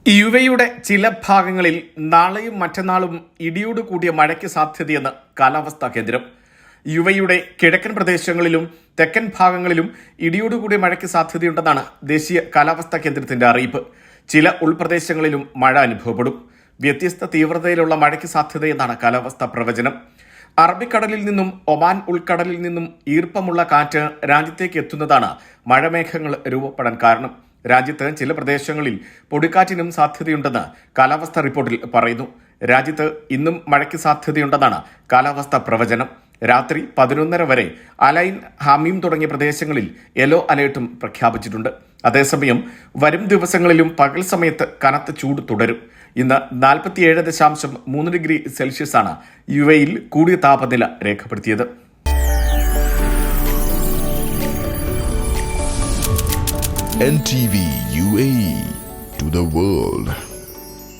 യുവയുടെ ചില ഭാഗങ്ങളിൽ നാളെയും മറ്റന്നാളും ഇടിയോട് കൂടിയ മഴയ്ക്ക് സാധ്യതയെന്ന് കാലാവസ്ഥാ കേന്ദ്രം. യുവയുടെ കിഴക്കൻ പ്രദേശങ്ങളിലും തെക്കൻ ഭാഗങ്ങളിലും ഇടിയോട് കൂടിയ മഴയ്ക്ക് സാധ്യതയുണ്ടെന്നാണ് ദേശീയ കാലാവസ്ഥാ കേന്ദ്രത്തിന്റെ അറിയിപ്പ്. ചില ഉൾപ്രദേശങ്ങളിലും മഴ അനുഭവപ്പെടും. വ്യത്യസ്ത തീവ്രതയിലുള്ള മഴയ്ക്ക് സാധ്യതയെന്നാണ് കാലാവസ്ഥാ പ്രവചനം. അറബിക്കടലിൽ നിന്നും ഒമാൻ ഉൾക്കടലിൽ നിന്നും ഈർപ്പമുള്ള കാറ്റ് രാജ്യത്തേക്ക് എത്തുന്നതാണ് മഴമേഘങ്ങൾ രൂപപ്പെടാൻ കാരണം. രാജ്യത്ത് ചില പ്രദേശങ്ങളിൽ പൊടിക്കാറ്റിനും സാധ്യതയുണ്ടെന്ന് കാലാവസ്ഥാ റിപ്പോർട്ടിൽ പറയുന്നു. രാജ്യത്ത് ഇന്നും മഴയ്ക്ക് സാധ്യതയുണ്ടെന്നാണ് കാലാവസ്ഥാ പ്രവചനം. രാത്രി 11:30 വരെ അലൈൻ, ഹമീം തുടങ്ങിയ പ്രദേശങ്ങളിൽ യെല്ലോ അലേർട്ടും പ്രഖ്യാപിച്ചിട്ടുണ്ട്. അതേസമയം വരും ദിവസങ്ങളിലും പകൽ സമയത്ത് കനത്ത ചൂട് തുടരും. ഇന്ന് 47.3 ഡിഗ്രി സെൽഷ്യസാണ് യുഎയിൽ കൂടിയ താപനില രേഖപ്പെടുത്തിയത്. NTV UAE to the world.